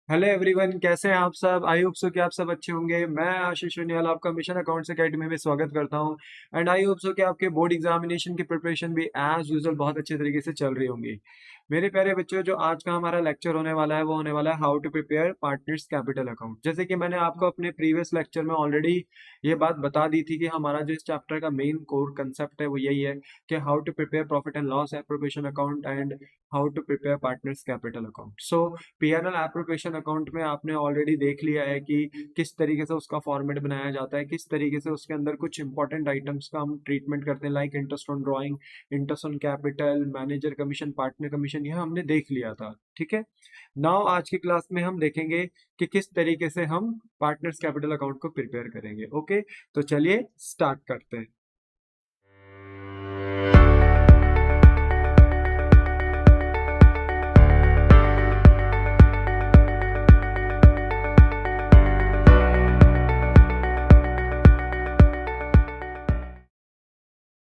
Hello everyone, कैसे हैं आप सब। आई होप सो कि आप सब अच्छे होंगे। मैं आशीष उनियाल आपका मिशन अकाउंट्स एकेडमी में स्वागत करता हूं। एंड आई होप सो कि आपके बोर्ड एग्जामिनेशन की प्रिपरेशन भी एज यूजुअल बहुत अच्छे तरीके से चल रही होंगी। मेरे प्यारे बच्चों, जो आज का हमारा लेक्चर होने वाला है वो होने वाला है how to prepare partners capital account. जैसे कि मैंने आपको अपने प्रीवियस लेक्चर में ऑलरेडी ये बात बता दी थी कि हमारा जो इस चैप्टर का मेन कोर कंसेप्ट है वो यही है कि how to prepare profit and loss appropriation account and how to prepare partners capital account. So PNL appropriation account में आपने ऑलरेडी देख लिया है कि किस तरीके से उसका फॉर्मेट बनाया जाता है, किस तरीके से उसके अंदर कुछ इंपॉर्टेंट आइटम्स का हम ट्रीटमेंट करते हैं, like interest on drawing, interest on capital, manager commission, partner commission, यह हमने देख लिया था। ठीक है। नाउ आज की क्लास में हम देखेंगे कि किस तरीके से हम पार्टनर्स कैपिटल अकाउंट को प्रिपेयर करेंगे। ओके, तो चलिए स्टार्ट करते हैं।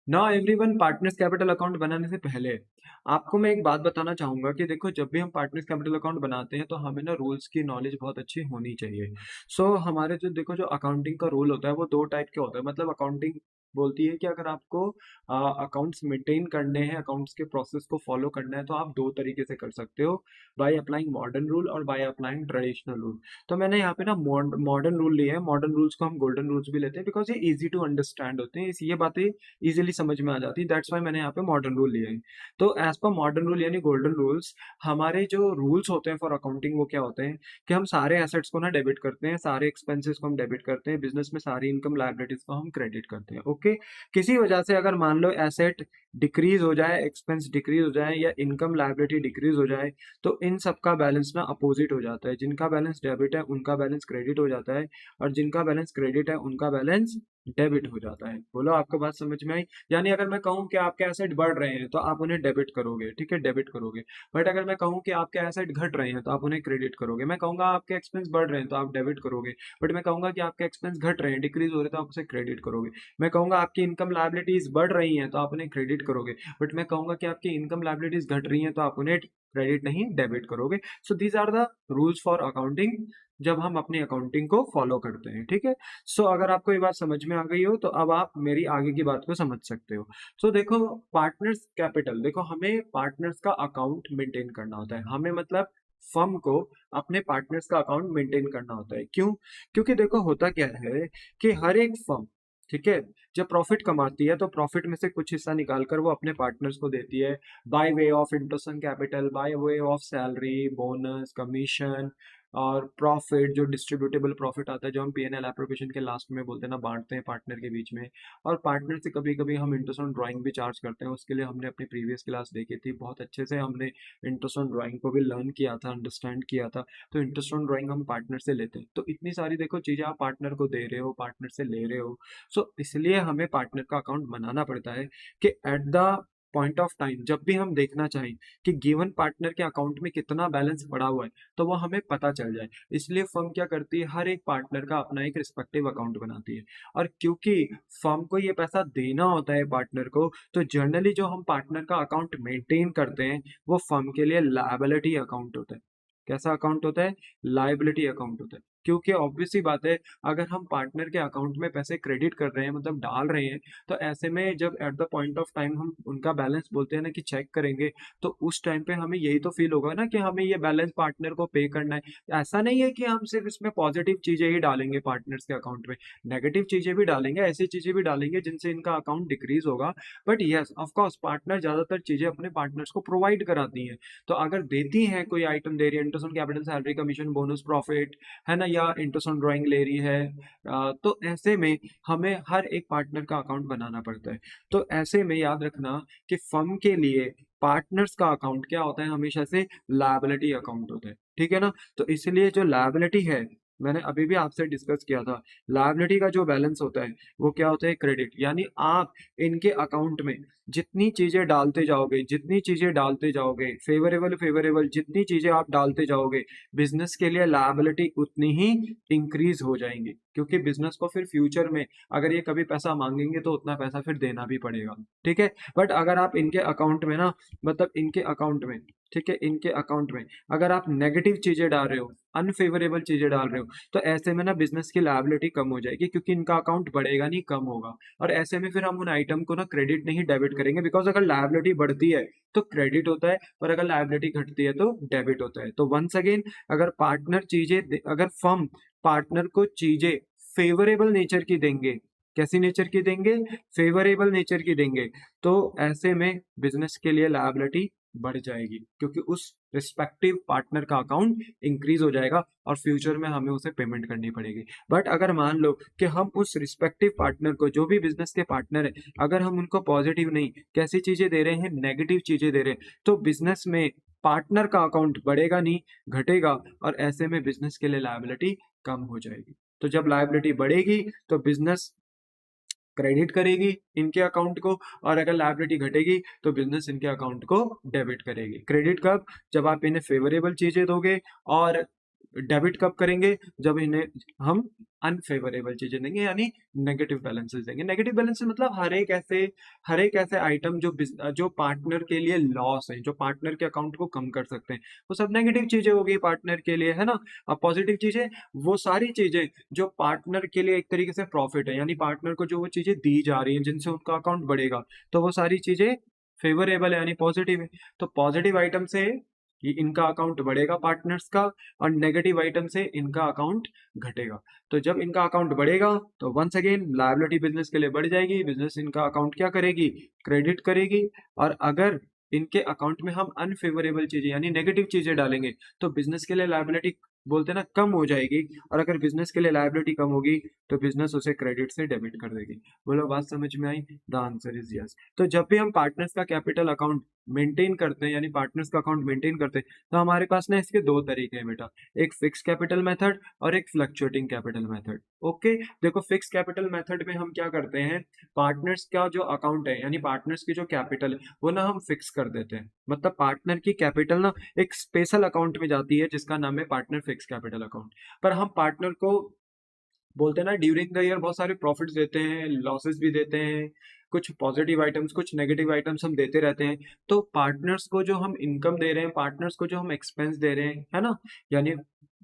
ना एवरीवन, पार्टनर्स कैपिटल अकाउंट बनाने से पहले आपको मैं एक बात बताना चाहूंगा कि देखो, जब भी हम पार्टनर्स कैपिटल अकाउंट बनाते हैं तो हमें ना रूल्स की नॉलेज बहुत अच्छी होनी चाहिए। हमारे जो देखो, जो अकाउंटिंग का रूल होता है वो दो टाइप के होता है। मतलब अकाउंटिंग बोलती है कि अगर आपको अकाउंट्स मेंटेन करने हैं, अकाउंट्स के प्रोसेस को फॉलो करना है, तो आप दो तरीके से कर सकते हो, बाय अप्लाइंग मॉडर्न रूल और बाय अप्लाइंग ट्रेडिशनल रूल। तो मैंने यहाँ पे ना मॉडर्न रूल लिए हैं। मॉडर्न रूल्स को हम गोल्डन रूल्स भी लेते हैं बिकॉज ये इजी टू अंडरस्टैंड होते हैं, ये बातें इजीली समझ में आ जाती है। दैट्स वाई मैंने यहाँ पे मॉडर्न रूल लिए हैं। तो एज पर मॉडर्न रूल यानी गोल्डन रूल्स, हमारे जो रूल्स होते हैं फॉर अकाउंटिंग वो क्या होते हैं कि हम सारे एसेट्स को ना डेबिट करते हैं, सारे एक्सपेंसेस को हम डेबिट करते हैं, बिजनेस में सारी इनकम लायबिलिटीज को हम क्रेडिट करते हैं। ओके। किसी वजह से अगर मान लो एसेट डिक्रीज हो जाए, एक्सपेंस डिक्रीज हो जाए या इनकम लायबिलिटी डिक्रीज हो जाए, तो इन सब का बैलेंस ना अपोजिट हो जाता है। जिनका बैलेंस डेबिट है उनका बैलेंस क्रेडिट हो जाता है, और जिनका बैलेंस क्रेडिट है उनका बैलेंस डेबिट हो जाता है। बोलो, आपको बात समझ में आई? यानी अगर मैं कहूँ कि आपके एसेट बढ़ रहे हैं तो आप उन्हें डेबिट करोगे, ठीक है, डेबिट करोगे। बट अगर मैं कहूँ कि आपके एसेट घट रहे हैं तो आप उन्हें क्रेडिट करोगे। मैं कहूँगा आपके एक्सपेंस बढ़ रहे हैं तो आप डेबिट करोगे। बट मैं कहूँगा कि आपके एक्सपेंस घट रहे हैं, डिक्रीज हो रहे हैं, तो आप उसे क्रेडिट करोगे। मैं कहूँगा आपकी इनकम लायबिलिटीज बढ़ रही हैं तो आप उन्हें क्रेडिट करोगे। बट मैं कहूँगा कि आपकी इनकम लायबिलिटीज घट रही हैं तो आप उन्हें क्रेडिट नहीं, डेबिट करोगे। So these are the rules for accounting जब हम अपनी अकाउंटिंग को फॉलो करते हैं। ठीक है। अगर आपको ये बात समझ में आ गई हो तो अब आप मेरी आगे की बात को समझ सकते हो। देखो, पार्टनर्स कैपिटल, देखो हमें पार्टनर्स का अकाउंट मेंटेन करना होता है। हमें मतलब फर्म को अपने पार्टनर्स का अकाउंट मेंटेन करना होता है। क्यों? क्योंकि देखो होता क्या है कि हर एक फर्म, ठीक है, जब प्रॉफिट कमाती है तो प्रॉफिट में से कुछ हिस्सा निकाल कर वो अपने पार्टनर्स को देती है, by way of interest on capital, by way of salary, bonus, commission और प्रॉफिट, जो डिस्ट्रीब्यूटेबल प्रॉफिट आता है, जो हम पीएनएल एप्रोप्रिएशन के लास्ट में बोलते हैं ना, बांटते हैं पार्टनर के बीच में। और पार्टनर से कभी कभी हम इंटरेस्ट ऑन ड्राइंग भी चार्ज करते हैं। उसके लिए हमने अपनी प्रीवियस क्लास देखी थी, बहुत अच्छे से हमने इंटरेस्ट ऑन ड्राइंग को भी लर्न किया था, अंडरस्टैंड किया था। तो इंटरेस्ट ऑन ड्राइंग हम पार्टनर से लेते हैं। तो इतनी सारी देखो चीजें आप पार्टनर को दे रहे हो, पार्टनर से ले रहे हो। इसलिए हमें पार्टनर का अकाउंट बनाना पड़ता है कि at the point of time जब भी हम देखना चाहें कि गिवन पार्टनर के अकाउंट में कितना बैलेंस पड़ा हुआ है, तो वो हमें पता चल जाए। इसलिए फर्म क्या करती है, हर एक पार्टनर का अपना एक रिस्पेक्टिव अकाउंट बनाती है। और क्योंकि फर्म को ये पैसा देना होता है पार्टनर को, तो जनरली जो हम पार्टनर का अकाउंट मेंटेन करते हैं वो फर्म के लिए लायबिलिटी अकाउंट होता है। कैसा अकाउंट होता है? लायबिलिटी अकाउंट होता है। क्योंकि ऑब्वियस सी बात है, अगर हम पार्टनर के अकाउंट में पैसे क्रेडिट कर रहे हैं, मतलब डाल रहे हैं, तो ऐसे में जब at the point of time हम उनका बैलेंस बोलते हैं ना कि चेक करेंगे, तो उस टाइम पे हमें यही तो फील होगा ना कि हमें ये बैलेंस पार्टनर को पे करना है। ऐसा नहीं है कि हम सिर्फ इसमें पॉजिटिव चीजें ही डालेंगे पार्टनर्स के अकाउंट में, नेगेटिव चीजें भी डालेंगे, ऐसी चीजें भी डालेंगे जिनसे इनका अकाउंट डिक्रीज होगा। बट यस, ऑफकोर्स पार्टनर ज्यादातर चीजें अपने पार्टनर्स को प्रोवाइड कराती हैं। तो अगर देती हैं, कोई आइटम दे रही है, interest on capital, salary, commission, bonus, profit, है ना, या इंटरेस्ट ऑन ड्राइंग ले रही है, तो ऐसे में हमें हर एक पार्टनर का अकाउंट बनाना पड़ता है। तो ऐसे में याद रखना कि फर्म के लिए पार्टनर्स का अकाउंट क्या होता है, हमेशा से लायबिलिटी अकाउंट होता है। ठीक है ना। तो इसलिए जो लायबिलिटी है, मैंने अभी भी आपसे डिस्कस किया था, लायबिलिटी का जो बैलेंस होता है वो क्या होता है? क्रेडिट। यानी आप इनके अकाउंट में जितनी चीजें डालते जाओगे, जितनी चीजें डालते जाओगे, फेवरेबल फेवरेबल जितनी चीजें आप डालते जाओगे, बिजनेस के लिए लायबिलिटी उतनी ही इंक्रीज हो जाएंगी। क्योंकि बिजनेस को फिर फ्यूचर में अगर ये कभी पैसा मांगेंगे तो उतना पैसा फिर देना भी पड़ेगा। ठीक है। बट अगर आप इनके अकाउंट में ना, मतलब इनके अकाउंट में ठीक है, इनके अकाउंट में अगर आप नेगेटिव चीजें डाल रहे हो, अनफेवरेबल चीजें डाल रहे हो, तो ऐसे में ना बिजनेस की लायबिलिटी कम हो जाएगी, क्योंकि इनका अकाउंट बढ़ेगा नहीं, कम होगा। और ऐसे में फिर हम उन आइटम को ना क्रेडिट नहीं डेबिट करेंगे, बिकॉज अगर लायबिलिटी बढ़ती है तो क्रेडिट होता है, और अगर लायबिलिटी घटती है तो डेबिट होता है। तो वंस अगेन, अगर फर्म पार्टनर को चीजें फेवरेबल नेचर की देंगे, कैसी नेचर की देंगे, फेवरेबल नेचर की देंगे, तो ऐसे में बिजनेस के लिए लायबिलिटी बढ़ जाएगी, क्योंकि उस रिस्पेक्टिव पार्टनर का अकाउंट इंक्रीज हो जाएगा और फ्यूचर में हमें उसे पेमेंट करनी पड़ेगी। बट अगर मान लो कि हम उस रिस्पेक्टिव पार्टनर को, जो भी बिजनेस के पार्टनर है, अगर हम उनको पॉजिटिव नहीं, कैसी चीजें दे रहे हैं, नेगेटिव चीजें दे रहे हैं, तो बिजनेस में पार्टनर का अकाउंट बढ़ेगा नहीं, घटेगा, और ऐसे में बिजनेस के लिए लायबिलिटी कम हो जाएगी। तो जब लायबिलिटी बढ़ेगी तो बिजनेस क्रेडिट करेगी इनके अकाउंट को, और अगर लायबिलिटी घटेगी तो बिजनेस इनके अकाउंट को डेबिट करेगी। क्रेडिट कब? जब आप इन्हें फेवरेबल चीजें दोगे, और डेबिट कब करेंगे? जब इन्हें हम अनफेवरेबल चीजें देंगे, यानी नेगेटिव बैलेंसेस देंगे। नेगेटिव बैलेंसेस मतलब हर एक ऐसे आइटम जो पार्टनर के लिए लॉस है, जो पार्टनर के अकाउंट को कम कर सकते हैं, वो सब नेगेटिव चीजें हो गई पार्टनर के लिए, है ना। अब पॉजिटिव चीजें, वो सारी चीजें जो पार्टनर के लिए एक तरीके से प्रॉफिट है, यानी पार्टनर को जो वो चीजें दी जा रही हैं जिनसे उनका अकाउंट बढ़ेगा, तो वो सारी चीजें फेवरेबल है, यानी पॉजिटिव है। तो पॉजिटिव आइटम से ये इनका अकाउंट बढ़ेगा पार्टनर्स का, और नेगेटिव आइटम से इनका अकाउंट घटेगा। तो जब इनका अकाउंट बढ़ेगा तो वंस अगेन लायबिलिटी बिजनेस के लिए बढ़ जाएगी, बिजनेस इनका अकाउंट क्या करेगी? क्रेडिट करेगी। और अगर इनके अकाउंट में हम अनफेवरेबल चीजें यानी नेगेटिव चीजें डालेंगे, तो बिजनेस के लिए लायबिलिटी, बोलते हैं ना, कम हो जाएगी। और अगर बिजनेस के लिए लायबिलिटी कम होगी तो बिजनेस उसे क्रेडिट से डेबिट कर देगी। बोलो, बात समझ में आई? The answer is yes. तो जब भी हम पार्टनर्स का कैपिटल अकाउंट मेंटेन करते हैं, यानी पार्टनर्स का अकाउंट मेंटेन करते हैं, तो हमारे पास ना इसके दो तरीके हैं बेटा, एक फिक्स कैपिटल मेथड और एक फ्लक्चुएटिंग कैपिटल मेथड। ओके, देखो, फिक्स कैपिटल मेथड में हम क्या करते हैं, पार्टनर्स का जो अकाउंट है, यानी पार्टनर्स की जो कैपिटल है, वो ना हम फिक्स कर देते हैं। मतलब पार्टनर की कैपिटल ना एक स्पेशल अकाउंट में जाती है, जिसका नाम है पार्टनर फिक्स कैपिटल अकाउंट। पर हम पार्टनर को, बोलते हैं ना, ड्यूरिंग द ईयर बहुत सारे प्रॉफिट्स देते हैं, लॉसेस भी देते हैं, कुछ पॉजिटिव आइटम्स, कुछ नेगेटिव आइटम्स हम देते रहते हैं। तो पार्टनर्स को जो हम इनकम दे रहे हैं, पार्टनर्स को जो हम एक्सपेंस दे रहे हैं, है ना, यानी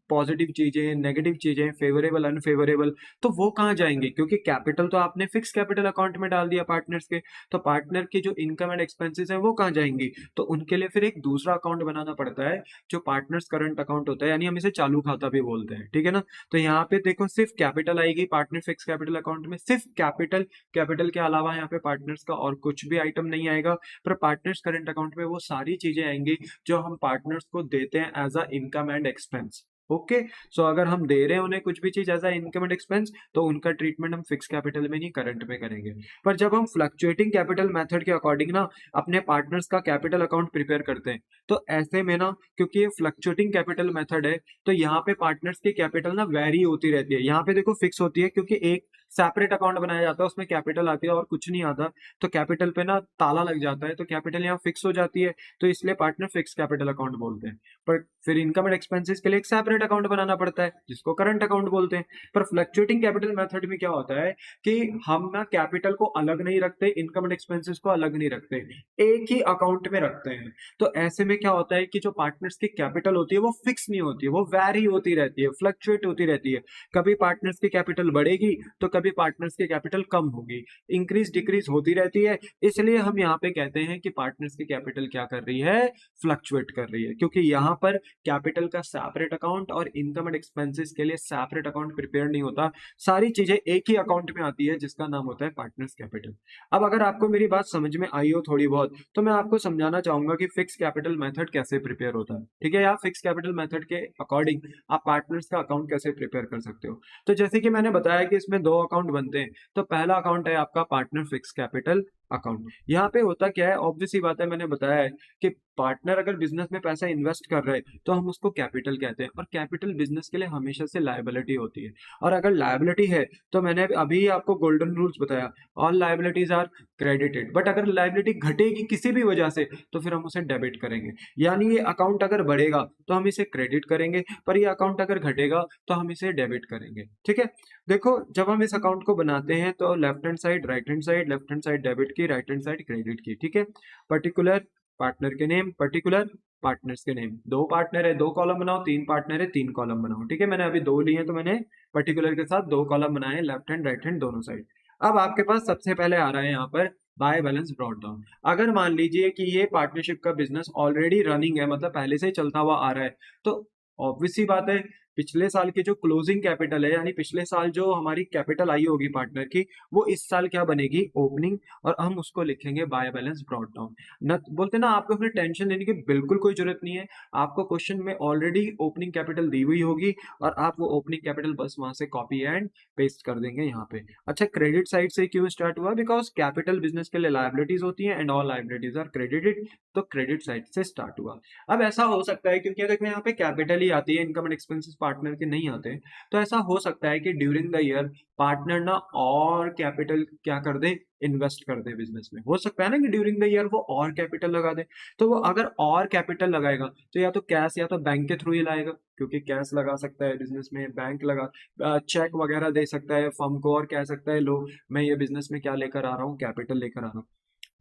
पॉजिटिव चीजें, नेगेटिव चीजें, फेवरेबल, अनफेवरेबल, तो वो कहाँ जाएंगे? क्योंकि कैपिटल तो आपने फिक्स कैपिटल अकाउंट में डाल दिया पार्टनर्स के, तो पार्टनर की जो इनकम एंड एक्सपेंसेस है वो कहाँ जाएंगी? तो उनके लिए फिर एक दूसरा अकाउंट बनाना पड़ता है, जो पार्टनर्स करंट अकाउंट होता है, यानी हम इसे चालू खाता भी बोलते हैं, ठीक है ना। तो यहाँ पे देखो, सिर्फ कैपिटल आएगी पार्टनर फिक्स कैपिटल अकाउंट में, सिर्फ कैपिटल। कैपिटल के अलावा यहाँ पे पार्टनर्स का और कुछ भी आइटम नहीं आएगा। पर पार्टनर्स करंट अकाउंट में वो सारी चीजें आएंगी जो हम पार्टनर्स को देते हैं as a income and expense. Okay, so अगर हम दे रहे हैं उन्हें कुछ भी चीज as a income and expense, तो उनका ट्रीटमेंट हम फिक्स कैपिटल में नहीं, करंट में करेंगे। पर जब हम फ्लक्चुएटिंग कैपिटल मेथड के अकॉर्डिंग ना अपने पार्टनर्स का कैपिटल अकाउंट प्रिपेयर करते हैं, तो ऐसे में ना, क्योंकि ये फ्लक्चुएटिंग कैपिटल मेथड है, तो यहाँ पे पार्टनर्स की कैपिटल ना वेरी होती रहती है। यहाँ पे देखो फिक्स होती है, क्योंकि एक सेपरेट अकाउंट बनाया जाता है, उसमें कैपिटल आती है और कुछ नहीं आता, तो कैपिटल पे ना ताला लग जाता है, तो कैपिटल यहाँ फिक्स हो जाती है, तो इसलिए पार्टनर फिक्स कैपिटल अकाउंट बोलते हैं। पर फिर इनकम एंड एक्सपेंसेस के लिए एक सेपरेट अकाउंट बनाना पड़ता है, जिसको करंट अकाउंट बोलते हैं। पर फ्लक्चुएटिंग कैपिटल मेथड में क्या होता है कि हम ना कैपिटल को अलग नहीं रखते, इनकम एंड एक्सपेंसेस को अलग नहीं रखते, एक ही अकाउंट में रखते हैं। तो ऐसे में क्या होता है कि जो पार्टनर्स की कैपिटल होती है वो फिक्स नहीं होती है, वो वैरी होती रहती है, फ्लक्चुएट होती रहती है। कभी पार्टनर्स की कैपिटल बढ़ेगी तो कभी पार्टनर्स की कैपिटल कम होगी, इंक्रीज डिक्रीज होती रहती है। इसलिए हम यहाँ पे कहते हैं कि पार्टनर्स की कैपिटल क्या कर रही है, फ्लक्चुएट कर रही है, क्योंकि यहाँ पर कैपिटल का सेपरेट अकाउंट और इनकम एंड एक्सपेंसेस के लिए सेपरेट अकाउंट प्रिपेयर नहीं होता, सारी चीजें एक ही अकाउंट में आती है, जिसका नाम होता है पार्टनर्स कैपिटल। अब अगर आपको मेरी बात समझ में आई हो थोड़ी बहुत, तो मैं आपको समझाना चाहूंगा कि फिक्स कैपिटल मेथड कैसे प्रिपेयर होता है, ठीक है। या फिक्स कैपिटल मेथड के अकॉर्डिंग आप पार्टनर्स का अकाउंट कैसे प्रिपेयर कर सकते हो। तो जैसे कि मैंने बताया कि इसमें दो अकाउंट बनते हैं, तो पहला अकाउंट है आपका पार्टनर फिक्स कैपिटल अकाउंट। यहाँ पे होता क्या है, ऑब्वियस सी बात है, मैंने बताया है कि पार्टनर अगर बिजनेस में पैसा इन्वेस्ट कर रहे हैं तो हम उसको कैपिटल कहते हैं, और कैपिटल बिजनेस के लिए हमेशा से लायबिलिटी होती है। और अगर लायबिलिटी है तो मैंने अभी आपको गोल्डन रूल्स बताया, all liabilities are credited. But अगर लायबिलिटी घटेगी किसी भी वजह से, तो फिर हम उसे डेबिट करेंगे। यानी ये अकाउंट अगर बढ़ेगा तो हम इसे क्रेडिट करेंगे, पर ये अकाउंट अगर घटेगा तो हम इसे डेबिट करेंगे, ठीक है। देखो, जब हम इस अकाउंट को बनाते हैं तो left hand side, right hand side, left hand side debit की, राइट हैंड साइड क्रेडिट की, ठीक है। पर्टिकुलर पार्टनर के नेम, पर्टिकुलर पार्टनर्स के नेम, 2 पार्टनर है 2 कॉलम बनाओ, 3 पार्टनर है 3 कॉलम बनाओ, ठीक है। मैंने अभी 2 लिए हैं तो मैंने पर्टिकुलर के साथ 2 कॉलम बनाए हैं, लेफ्ट हैंड राइट हैंड दोनों साइड। अब आपके पास सबसे पहले आ रहा है यहाँ पर बाय बैलेंस ब्रॉट डाउन। अगर मान लीजिए कि ये पार्टनरशिप का बिजनेस ऑलरेडी रनिंग है, मतलब पहले से ही चलता हुआ आ रहा है, तो ऑब्वियस सी बात है पिछले साल की जो क्लोजिंग कैपिटल है, यानी पिछले साल जो हमारी कैपिटल आई होगी पार्टनर की, वो इस साल क्या बनेगी, ओपनिंग, और हम उसको लिखेंगे बाय बैलेंस ब्रॉट डाउन। न बोलते ना, आपको अपने टेंशन लेने की बिल्कुल कोई जरूरत नहीं है। आपको क्वेश्चन में ऑलरेडी ओपनिंग कैपिटल दी हुई होगी और आप वो ओपनिंग कैपिटल बस वहां से कॉपी एंड पेस्ट कर देंगे यहाँ पे। अच्छा, क्रेडिट साइड से क्यों स्टार्ट हुआ, बिकॉज कैपिटल बिजनेस के लिए लायबिलिटीज होती है and all liabilities are credited, तो क्रेडिट साइड से स्टार्ट हुआ। अब ऐसा हो सकता है, क्योंकि देखो यहाँ पे कैपिटल ही आती है, इनकम एंड एक्सपेंसेस पार्टनर के नहीं आते, तो ऐसा हो सकता है कि ड्यूरिंग द ईयर पार्टनर ना और कैपिटल क्या कर दे, इन्वेस्ट कर दे बिजनेस में। हो सकता है ना कि ड्यूरिंग द ईयर वो और कैपिटल लगा दे, तो वो अगर और कैपिटल लगाएगा तो या तो कैश या तो बैंक के थ्रू ही लाएगा, क्योंकि कैश लगा सकता है बिजनेस में, बैंक लगा चेक वगैरह दे सकता है फर्म को और कह सकता है लो मैं ये बिजनेस में क्या लेकर आ रहा हूँ, कैपिटल लेकर आ रहा हूँ।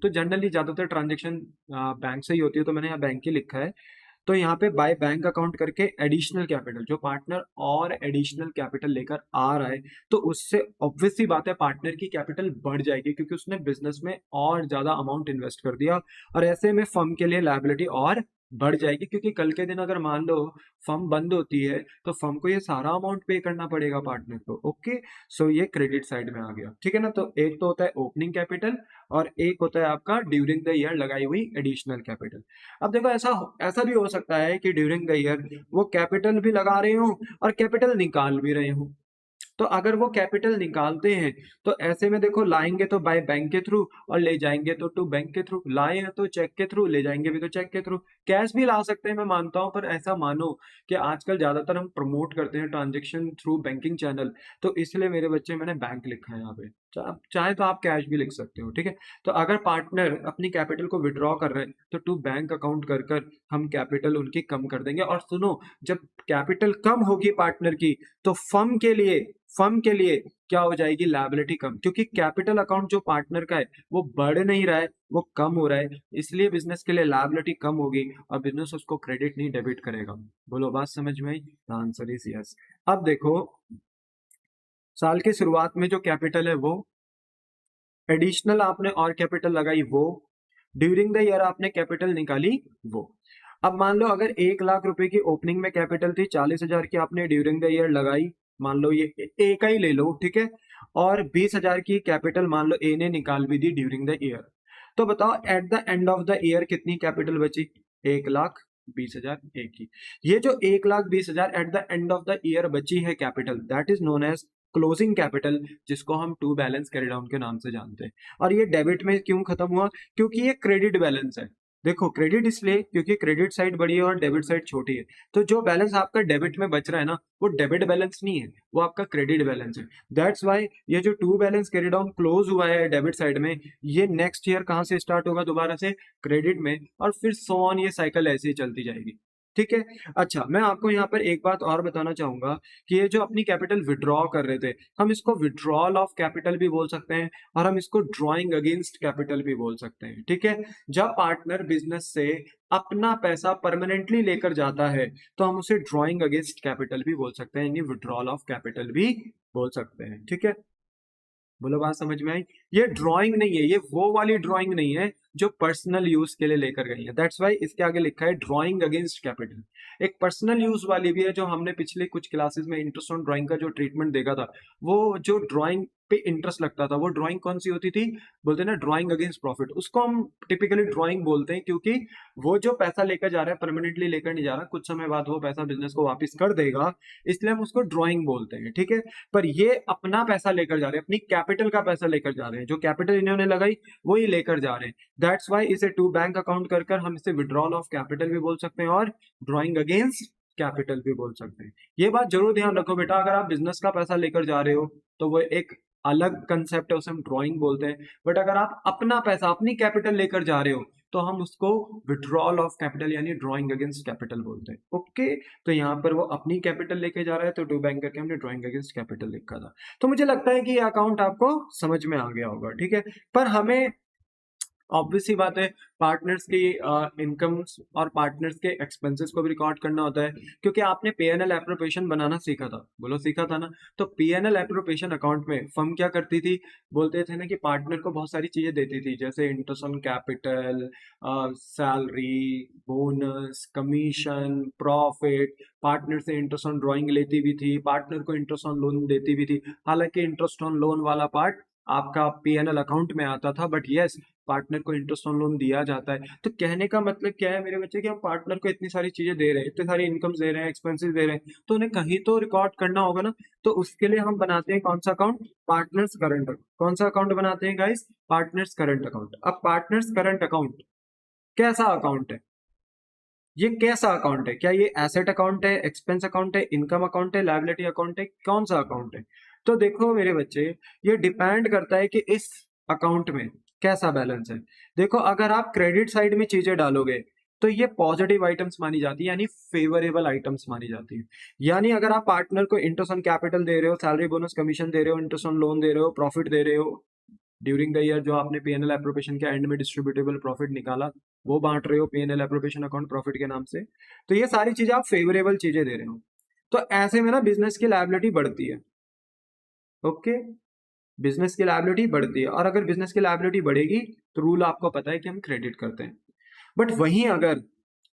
तो जनरली ज्यादातर ट्रांजेक्शन बैंक से ही होती है, तो मैंने यहाँ बैंक ही लिखा है। तो यहाँ पे बाय बैंक अकाउंट करके एडिशनल कैपिटल, जो पार्टनर और एडिशनल कैपिटल लेकर आ रहा है, तो उससे ऑब्वियस सी बात है पार्टनर की कैपिटल बढ़ जाएगी, क्योंकि उसने बिजनेस में और ज्यादा अमाउंट इन्वेस्ट कर दिया, और ऐसे में फर्म के लिए लायबिलिटी और बढ़ जाएगी, क्योंकि कल के दिन अगर मान लो फर्म बंद होती है तो फर्म को ये सारा अमाउंट पे करना पड़ेगा पार्टनर को। ओके, सो ये क्रेडिट साइड में आ गया, ठीक है ना। तो एक तो होता है ओपनिंग कैपिटल और एक होता है आपका ड्यूरिंग द ईयर लगाई हुई एडिशनल कैपिटल। अब देखो ऐसा ऐसा भी हो सकता है कि ड्यूरिंग द ईयर वो कैपिटल भी लगा रहे हो और कैपिटल निकाल भी रहे हो। तो अगर वो कैपिटल निकालते हैं तो ऐसे में देखो, लाएंगे तो बाय बैंक के थ्रू और ले जाएंगे तो टू बैंक के थ्रू, लाए हैं तो चेक के थ्रू, ले जाएंगे भी तो चेक के थ्रू। कैश भी ला सकते हैं मैं मानता हूं, पर ऐसा मानो कि आजकल ज्यादातर हम प्रमोट करते हैं ट्रांजेक्शन थ्रू बैंकिंग चैनल, तो इसलिए मेरे बच्चे मैंने बैंक लिखा है यहाँ पे। चाहे तो आप कैश भी लिख सकते हो, ठीक है। तो अगर पार्टनर अपनी कैपिटल को विड्रॉ कर रहे हैं तो टू बैंक अकाउंट कर कर हम कैपिटल उनकी कम कर देंगे। और सुनो, जब कैपिटल कम होगी पार्टनर की तो फर्म के लिए क्या हो जाएगी, लायबिलिटी कम, क्योंकि कैपिटल अकाउंट जो पार्टनर का है वो बढ़ नहीं रहा है, वो कम हो रहा है, इसलिए बिजनेस के लिए लायबिलिटी कम होगी और बिजनेस उसको क्रेडिट नहीं डेबिट करेगा। बोलो बात समझ में आई, आंसर इज यस। अब देखो, साल की शुरुआत में जो कैपिटल है वो, एडिशनल आपने और कैपिटल लगाई वो, ड्यूरिंग द ईयर आपने कैपिटल निकाली वो। अब मान लो अगर 1 लाख रुपए की ओपनिंग में कैपिटल थी, 40,000 की आपने ड्यूरिंग द ईयर लगाई, मान लो ये ए का ही ले लो, ठीक है, और 20,000 की कैपिटल मान लो ए ने निकाल भी दी ड्यूरिंग द ईयर, तो बताओ at the end of the year कितनी कैपिटल बची, 1,20,000 ए की। ये जो 1,20,000 at the end of the year बची है capital, that is known as closing capital, जिसको हम टू बैलेंस कैरी डाउन के नाम से जानते हैं। और ये डेबिट में क्यों खत्म हुआ, क्योंकि ये क्रेडिट बैलेंस है। देखो, क्रेडिट इसलिए क्योंकि क्रेडिट साइड बड़ी है और डेबिट साइड छोटी है, तो जो बैलेंस आपका डेबिट में बच रहा है ना, वो डेबिट बैलेंस नहीं है, वो आपका क्रेडिट बैलेंस है। दैट्स वाई ये जो to balance carry down close हुआ है डेबिट साइड में, ये नेक्स्ट ईयर कहां से स्टार्ट होगा, दोबारा से क्रेडिट में, और फिर सो ऑन, ये साइकिल ऐसे ही चलती जाएगी, ठीक है। अच्छा, मैं आपको यहाँ पर एक बात और बताना चाहूंगा कि ये जो अपनी कैपिटल विड्रॉ कर रहे थे, हम इसको विड्रॉल ऑफ कैपिटल भी बोल सकते हैं और हम इसको ड्रॉइंग अगेंस्ट कैपिटल भी बोल सकते हैं, ठीक है। जब पार्टनर बिजनेस से अपना पैसा परमानेंटली लेकर जाता है तो हम उसे ड्रॉइंग अगेंस्ट कैपिटल भी बोल सकते हैं, यानी विड्रॉल ऑफ कैपिटल भी बोल सकते हैं, ठीक है। बोलो बात समझ में आई। ये ड्राइंग नहीं है, ये वो वाली ड्राइंग नहीं है जो पर्सनल यूज के लिए लेकर गई है, दैट्स वाई इसके आगे लिखा है ड्राइंग अगेंस्ट कैपिटल। एक पर्सनल यूज वाली भी है, जो हमने पिछले कुछ क्लासेस में इंटरेस्ट ऑन ड्राइंग का जो ट्रीटमेंट देखा था, वो जो ड्राइंग पे इंटरेस्ट लगता था, वो ड्राइंग कौन सी होती थी, बोलते हैं ना ड्राइंग अगेंस्ट प्रॉफिट, उसको हम टिपिकली ड्राइंग बोलते हैं, क्योंकि वो जो पैसा लेकर जा रहा है परमानेंटली लेकर नहीं जा रहा, कुछ समय बाद वो पैसा बिजनेस को वापस कर देगा, इसलिए हम उसको ड्राइंग बोलते हैं, ठीक है। पर ये अपना पैसा लेकर जा रहे हैं, अपनी कैपिटल का पैसा लेकर जा रहे हैं, जो कैपिटल इन्होंने लगाई वो ही लेकर जा रहे हैं। दैट्स वाई इसे टू बैंक अकाउंट कर कर हम इसे विड्रॉल ऑफ कैपिटल भी बोल सकते हैं और ड्रॉइंग अगेंस्ट कैपिटल भी बोल सकते हैं। ये बात जरूर ध्यान रखो बेटा, अगर आप बिजनेस का पैसा लेकर जा रहे हो तो वो एक अलग कंसेप्ट है, उसे हम ड्रॉइंग बोलते हैं। बट अगर आप अपना पैसा, अपनी कैपिटल लेकर जा रहे हो तो हम उसको विड्रॉल ऑफ कैपिटल यानी ड्रॉइंग अगेंस्ट कैपिटल बोलते हैं। ओके, तो यहाँ पर वो अपनी कैपिटल लेके जा रहा है तो टू बैंक करके हमने ड्रॉइंग अगेंस्ट कैपिटल लिखा था। तो मुझे लगता है कि ये अकाउंट आपको समझ में आ गया होगा, ठीक है। पर हमें ऑब्वियस सी बात है, पार्टनर्स की इनकम्स और पार्टनर्स के एक्सपेंसेस को भी रिकॉर्ड करना होता है, क्योंकि आपने पीएनएल एप्रोप्रिएशन बनाना सीखा था, बोलो सीखा था ना। तो पीएनएल एप्रोप्रिएशन अकाउंट में फर्म क्या करती थी, बोलते थे ना कि पार्टनर को बहुत सारी चीजें देती थी, जैसे interest on capital, salary, bonus, commission, profit. Partner से इंटरेस्ट ऑन ड्राइंग लेती भी थी, पार्टनर को इंटरेस्ट ऑन लोन देती भी थी। हालांकि इंटरेस्ट ऑन लोन वाला पार्ट आपका पीएनएल अकाउंट में आता था, बट यस, पार्टनर को इंटरेस्ट ऑन लोन दिया जाता है। तो कहने का मतलब क्या है मेरे बच्चे, कि हम पार्टनर को इतनी सारी चीजें दे रहे हैं, इतनी सारी इनकम्स दे रहे हैं, एक्सपेंसेस दे रहे हैं, तो उन्हें कहीं तो रिकॉर्ड करना होगा ना। तो उसके लिए हम बनाते हैं कौन सा अकाउंट, पार्टनर्स करंट अकाउंट। कौन सा अकाउंट बनाते हैं गाइस, पार्टनर्स करंट अकाउंट। अब पार्टनर्स करंट अकाउंट कैसा अकाउंट है, ये कैसा अकाउंट है, क्या ये एसेट अकाउंट है, एक्सपेंस अकाउंट है, इनकम अकाउंट है, लायबिलिटी अकाउंट है, कौन सा अकाउंट है। तो देखो मेरे बच्चे, ये डिपेंड करता है कि इस अकाउंट में कैसा बैलेंस है। देखो, अगर आप क्रेडिट साइड में चीजें डालोगे तो ये पॉजिटिव आइटम्स मानी जाती है, यानी फेवरेबल आइटम्स मानी जाती है। यानी अगर आप पार्टनर को इंटरेस्ट ऑन कैपिटल दे रहे हो, सैलरी, बोनस, कमीशन दे रहे हो, इंटरेस्ट ऑन लोन दे रहे हो, प्रॉफिट दे रहे हो ड्यूरिंग द ईयर, जो आपने पीएनएल एप्रोप्रिएशन के एंड में डिस्ट्रीब्यूटेबल प्रॉफिट निकाला, वो बांट रहे हो पीएनएल एप्रोप्रिएशन अकाउंट प्रॉफिट के नाम से। तो ये सारी चीजें आप फेवरेबल चीजें दे रहे हो। तो ऐसे में ना बिजनेस की लायबिलिटी बढ़ती है। ओके, बिजनेस की लायबिलिटी बढ़ती है, और अगर बिजनेस की लायबिलिटी बढ़ेगी तो रूल आपको पता है कि हम क्रेडिट करते हैं। बट वहीं अगर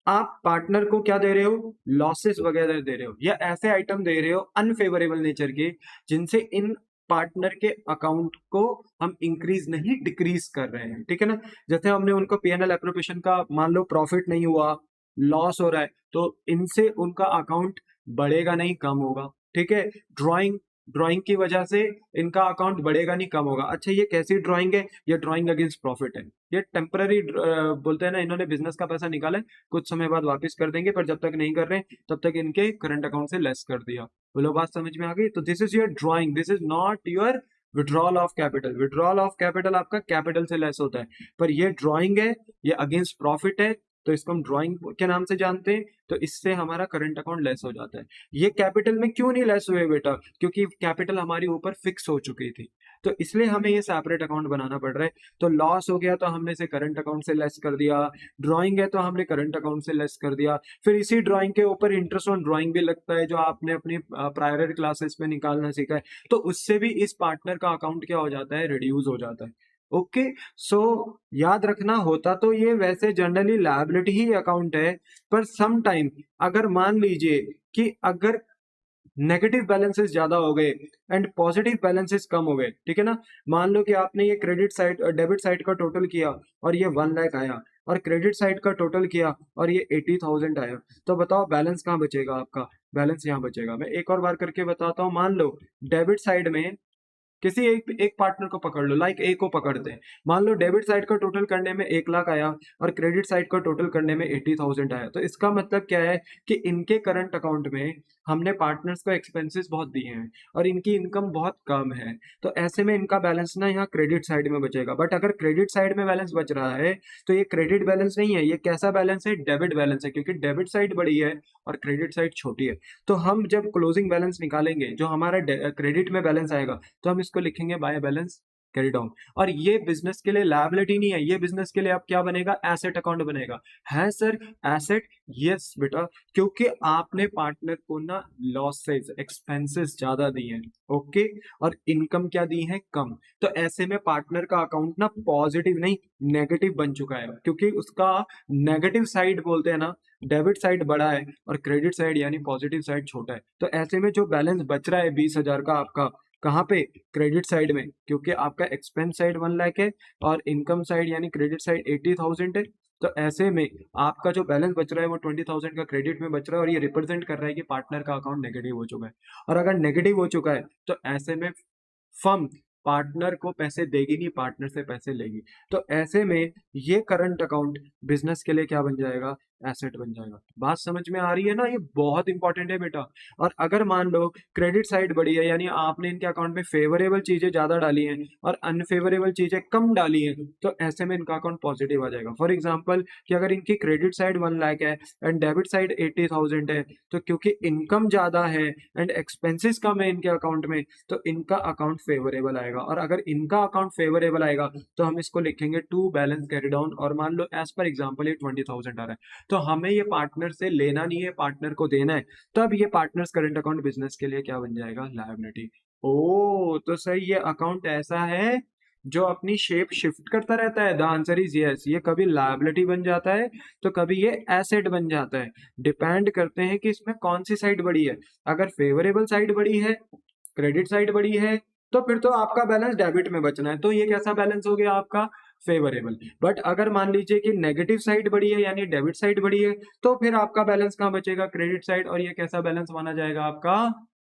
आप पार्टनर को क्या दे रहे हो, लॉसेस वगैरह दे रहे हो, या ऐसे आइटम दे रहे हो अनफेवरेबल नेचर के, जिनसे इन पार्टनर के अकाउंट को हम इंक्रीज नहीं डिक्रीज कर रहे हैं, ठीक है ना। जैसे हमने उनको पीएनएल एप्रोप्रिएशन का मान लो प्रॉफिट नहीं हुआ, लॉस हो रहा है, तो इनसे उनका अकाउंट बढ़ेगा नहीं, कम होगा, ठीक है। ड्राइंग ड्राइंग की वजह से इनका अकाउंट बढ़ेगा नहीं, कम होगा। अच्छा, ये कैसी ड्राइंग है, ये ड्राइंग अगेंस्ट प्रॉफिट है। ये टेम्पररी बोलते हैं ना, इन्होंने बिजनेस का पैसा निकाला है, कुछ समय बाद वापस कर देंगे, पर जब तक नहीं कर रहे हैं तब तक इनके करंट अकाउंट से लेस कर दिया। बोलो बात समझ में आ गई। तो this is your drawing, this is not your withdrawal of capital. Withdrawal of capital आपका कैपिटल से लेस होता है, पर ये ड्राइंग है, ये अगेंस्ट प्रॉफिट है, तो इसको हम ड्राइंग के नाम से जानते हैं। तो इससे हमारा करंट अकाउंट लेस हो जाता है। ये कैपिटल में क्यों नहीं लेस हुए बेटा, क्योंकि कैपिटल हमारी ऊपर फिक्स हो चुकी थी, तो इसलिए हमें ये सेपरेट अकाउंट बनाना पड़ रहा है। तो लॉस हो गया तो हमने इसे करंट अकाउंट से लेस कर दिया, ड्राइंग है तो हमने करंट अकाउंट से लेस कर दिया। फिर इसी ड्राइंग के ऊपर इंटरेस्ट ऑन ड्राइंग भी लगता है, जो आपने अपनी प्रायर क्लासेस में निकालना सीखा है, तो उससे भी इस पार्टनर का अकाउंट क्या हो जाता है, रिड्यूस हो जाता है। ओके, सो याद रखना, होता तो ये वैसे जनरली लायबिलिटी ही अकाउंट है, पर सम टाइम अगर मान लीजिए कि अगर नेगेटिव बैलेंसेस ज्यादा हो गए एंड पॉजिटिव बैलेंसेस कम हो गए, ठीक है ना। मान लो कि आपने ये क्रेडिट साइड डेबिट साइड का टोटल किया और ये 1 लाख आया, और क्रेडिट साइड का टोटल किया और ये 80,000 आया, तो बताओ बैलेंस कहाँ बचेगा आपका, बैलेंस यहाँ बचेगा। मैं एक और बार करके बताता हूँ। मान लो डेबिट साइड में किसी एक पार्टनर को पकड़ लो, लाइक ए को पकड़ते हैं। मान लो डेबिट साइड का टोटल करने में 1 लाख आया और क्रेडिट साइड का टोटल करने में 80,000 आया, तो इसका मतलब क्या है कि इनके करंट अकाउंट में हमने पार्टनर्स को एक्सपेंसेस बहुत दिए हैं और इनकी इनकम बहुत कम है। तो ऐसे में इनका बैलेंस ना यहाँ क्रेडिट साइड में बचेगा। बट अगर क्रेडिट साइड में बैलेंस बच रहा है तो ये क्रेडिट बैलेंस नहीं है, ये कैसा बैलेंस है, डेबिट बैलेंस है, क्योंकि डेबिट साइड बड़ी है और क्रेडिट साइड छोटी है। तो हम जब क्लोजिंग बैलेंस निकालेंगे, जो हमारा क्रेडिट में बैलेंस आएगा, तो हम इसको लिखेंगे बाय बैलेंस कैरी डाउन। और ये बिजनेस के लिए लायबिलिटी नहीं है, ये बिजनेस के लिए अब क्या बनेगा, एसेट अकाउंट बनेगा। है सर, एसेट, यस बेटा, क्योंकि आपने पार्टनर को ना लॉसेस, एक्सपेंसेस ज्यादा दिए हैं, ओके, और इनकम क्या दी है, कम। तो ऐसे में पार्टनर का अकाउंट ना पॉजिटिव नहीं नेगेटिव बन चुका है, क्योंकि उसका नेगेटिव साइड बोलते हैं ना, डेबिट साइड बड़ा है और क्रेडिट साइड यानी पॉजिटिव साइड छोटा है। तो ऐसे में जो बैलेंस बच रहा है 20,000 का आपका, कहाँ पे, क्रेडिट साइड में, क्योंकि आपका एक्सपेंस साइड 1 लाख है और इनकम साइड यानी क्रेडिट साइड 80,000 है। तो ऐसे में आपका जो बैलेंस बच रहा है वो 20,000 का क्रेडिट में बच रहा है, और ये रिप्रेजेंट कर रहा है कि पार्टनर का अकाउंट नेगेटिव हो चुका है। और अगर नेगेटिव हो चुका है तो ऐसे में फर्म पार्टनर को पैसे देगी नहीं, पार्टनर से पैसे लेगी। तो ऐसे में ये करंट अकाउंट बिजनेस के लिए क्या बन जाएगा, एसेट बन जाएगा। बात समझ में आ रही है ना, ये बहुत इंपॉर्टेंट है बेटा। और अगर मान लो क्रेडिट साइड बड़ी है, यानी आपने इनके अकाउंट में फेवरेबल चीजें ज्यादा डाली हैं और अनफेवरेबल चीजें कम डाली हैं, तो ऐसे में इनका अकाउंट पॉजिटिव आ जाएगा। फॉर एग्जाम्पल कि अगर इनकी क्रेडिट साइड 1 लाख है एंड डेबिट साइड 80,000 है, तो क्योंकि इनकम ज्यादा है एंड एक्सपेंसेस कम है इनके अकाउंट में, तो इनका अकाउंट फेवरेबल आएगा। और अगर इनका अकाउंट फेवरेबल आएगा तो हम इसको लिखेंगे टू बैलेंस कैरी डाउन। और मान लो एज पर एग्जाम्पल ये 20,000 आ रहा है, तो हमें ये पार्टनर से लेना नहीं है, पार्टनर को देना है। तब ये पार्टनर्स करंट अकाउंट बिजनेस के लिए क्या बन जाएगा? लायबिलिटी। ओ तो सही, ये अकाउंट ऐसा है जो अपनी शेप शिफ्ट करता रहता है। The answer is yes. ये कभी लायबिलिटी बन जाता है तो कभी ये एसेट बन जाता है। डिपेंड करते हैं कि इसमें कौन सी साइड बड़ी है। अगर फेवरेबल साइड बड़ी है, क्रेडिट साइड बड़ी है, तो फिर तो आपका बैलेंस डेबिट में बचना है, तो ये कैसा बैलेंस हो गया आपका? फेवरेबल। बट अगर मान लीजिए कि नेगेटिव साइड बड़ी है यानी डेबिट साइड बड़ी है, तो फिर आपका बैलेंस कहाँ बचेगा? Credit side. और ये कैसा बैलेंस माना जाएगा आपका?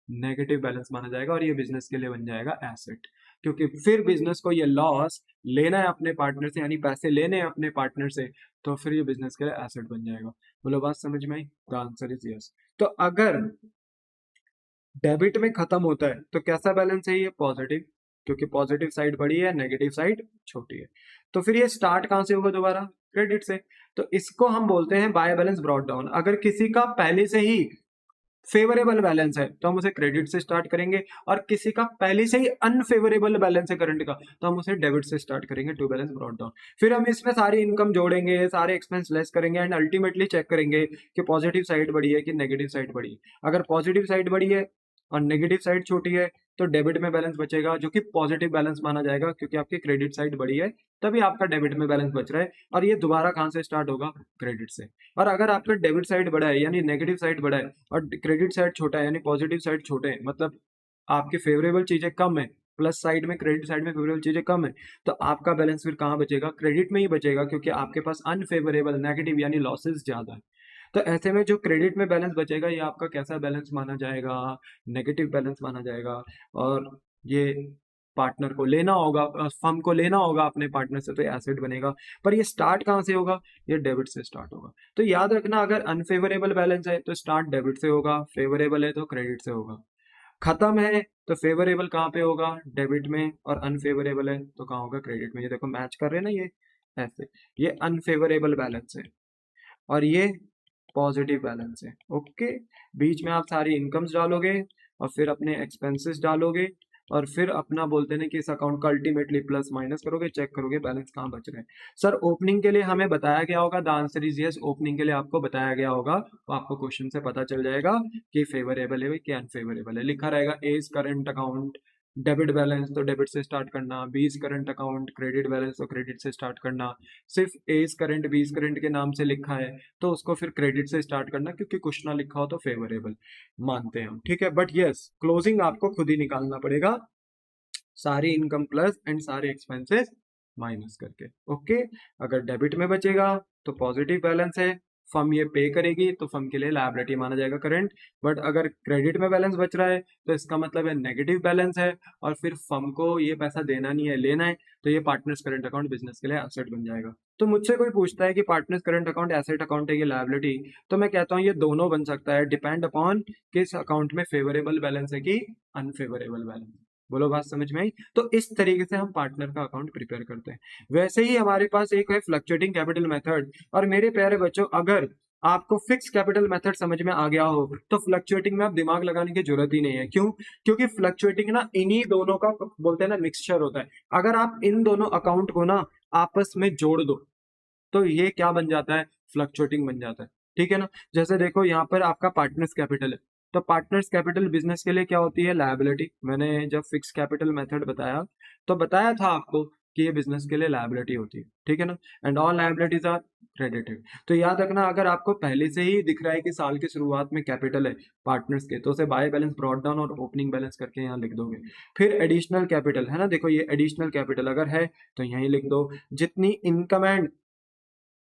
नेगेटिव बैलेंस माना जाएगा। और ये बिजनेस के लिए बन जाएगा एसेट, क्योंकि फिर बिजनेस को ये लॉस लेना है अपने पार्टनर से, यानी पैसे लेने हैं अपने पार्टनर से, तो फिर ये बिजनेस के लिए एसेट बन जाएगा। बोलो बात समझ में आई? The answer is yes. तो अगर डेबिट में खत्म होता है तो कैसा बैलेंस है ये? पॉजिटिव, क्योंकि पॉजिटिव साइड बड़ी है, नेगेटिव साइड छोटी है। तो फिर ये स्टार्ट कहां से होगा? दोबारा क्रेडिट से। तो इसको हम बोलते हैं बाय बैलेंस ब्रॉट डाउन। अगर किसी का पहले से ही फेवरेबल बैलेंस है तो हम उसे क्रेडिट से स्टार्ट करेंगे, और किसी का पहले से ही अनफेवरेबल बैलेंस है करंट का, तो हम उसे डेबिट से स्टार्ट करेंगे, टू बैलेंस ब्रॉट डाउन। फिर हम इसमें सारी इनकम जोड़ेंगे, सारे एक्सपेंस लेस करेंगे एंड अल्टीमेटली चेक करेंगे कि पॉजिटिव साइड बड़ी है कि नेगेटिव साइड बड़ी है। अगर पॉजिटिव साइड बड़ी है और नेगेटिव साइड छोटी है, तो डेबिट में बैलेंस बचेगा, जो कि पॉजिटिव बैलेंस माना जाएगा, क्योंकि आपकी क्रेडिट साइड बड़ी है तभी आपका डेबिट में बैलेंस बच रहा है। और ये दोबारा कहां से स्टार्ट होगा? क्रेडिट से। और अगर आपका डेबिट साइड बड़ा है यानी नेगेटिव साइड बड़ा है और क्रेडिट साइड छोटा है यानी पॉजिटिव साइड छोटे है, मतलब आपके फेवरेबल चीजें कम है, प्लस साइड में क्रेडिट साइड में फेवरेबल चीजें कम है, तो आपका बैलेंस फिर कहां बचेगा? क्रेडिट में ही बचेगा, क्योंकि आपके पास अनफेवरेबल नेगेटिव यानी लॉसेस ज्यादा है। तो ऐसे में जो क्रेडिट में बैलेंस बचेगा ये आपका कैसा बैलेंस माना जाएगा? नेगेटिव बैलेंस माना जाएगा। और ये पार्टनर को लेना होगा, फर्म को लेना होगा अपने पार्टनर से, तो एसेट बनेगा। पर ये स्टार्ट कहां से होगा? ये डेबिट से स्टार्ट होगा। तो याद रखना, अगर अनफेवरेबल बैलेंस है तो स्टार्ट डेबिट से होगा, फेवरेबल है तो क्रेडिट से होगा। खत्म है तो फेवरेबल कहाँ पे होगा? डेबिट में। और अनफेवरेबल है तो कहाँ होगा? क्रेडिट में। ये देखो मैच कर रहे हैं ना ये ऐसे। ये अनफेवरेबल बैलेंस है और ये पॉजिटिव बैलेंस है। ओके, बीच में आप सारी इनकम्स डालोगे और फिर अपने एक्सपेंसेस डालोगे और फिर अपना बोलते हैं कि इस अकाउंट का अल्टीमेटली प्लस माइनस करोगे, चेक करोगे बैलेंस कहाँ बच रहे हैं। सर ओपनिंग के लिए हमें बताया गया होगा? The answer is yes, opening के लिए आपको बताया गया होगा, तो आपको क्वेश्चन से पता चल जाएगा कि फेवरेबल है कि अनफेवरेबल है। लिखा रहेगा A is current account debit balance, तो डेबिट से स्टार्ट करना, B is current account credit balance, तो क्रेडिट से स्टार्ट करना। सिर्फ A is current B is current के नाम से लिखा है तो उसको फिर क्रेडिट से स्टार्ट करना, क्योंकि कुछ ना लिखा हो तो फेवरेबल मानते हैं हम, ठीक है। बट यस, क्लोजिंग आपको खुद ही निकालना पड़ेगा, सारी इनकम प्लस एंड सारे एक्सपेंसेस माइनस करके। ओके, अगर डेबिट में बचेगा तो पॉजिटिव बैलेंस है, फर्म ये पे करेगी तो फर्म के लिए लायबिलिटी माना जाएगा करंट। बट अगर क्रेडिट में बैलेंस बच रहा है तो इसका मतलब है नेगेटिव बैलेंस है और फिर फर्म को ये पैसा देना नहीं है, लेना है, तो ये पार्टनर्स करंट अकाउंट बिजनेस के लिए एसेट बन जाएगा। तो मुझसे कोई पूछता है कि partners current account asset account है ये लायबिलिटी, तो मैं कहता हूँ ये दोनों बन सकता है, डिपेंड अपॉन किस अकाउंट में फेवरेबल बैलेंस है कि अनफेवरेबल बैलेंस। बोलो बात समझ में आई? तो इस तरीके से हम पार्टनर का अकाउंट प्रिपेयर करते हैं। वैसे ही हमारे पास एक है फ्लक्चुएटिंग कैपिटल मेथड। और मेरे प्यारे बच्चों, अगर आपको फिक्स कैपिटल मेथड समझ में आ गया हो तो फ्लक्चुएटिंग में आप दिमाग लगाने की जरूरत ही नहीं है। क्यों? क्योंकि फ्लक्चुएटिंग ना इन्हीं दोनों का बोलते हैं ना मिक्सचर होता है। अगर आप इन दोनों अकाउंट को ना आपस में जोड़ दो तो ये क्या बन जाता है? फ्लक्चुएटिंग बन जाता है, ठीक है ना। जैसे देखो यहाँ पर आपका पार्टनर्स कैपिटल है, तो पार्टनर्स कैपिटल बिजनेस के लिए क्या होती है? लायबिलिटी। मैंने जब फिक्स कैपिटल मेथड बताया तो बताया था आपको कि ये बिजनेस के लिए लायबिलिटी होती है, ठीक है ना। And all liabilities are credited. तो याद रखना, अगर आपको पहले से ही दिख रहा है कि साल की शुरुआत में कैपिटल है पार्टनर्स के, तो उसे बाय बैलेंस ब्रॉट डाउन और ओपनिंग बैलेंस करके यहाँ लिख दोगे। फिर एडिशनल कैपिटल है ना, देखो ये एडिशनल कैपिटल अगर है तो यहीं लिख दो। जितनी इनकम एंड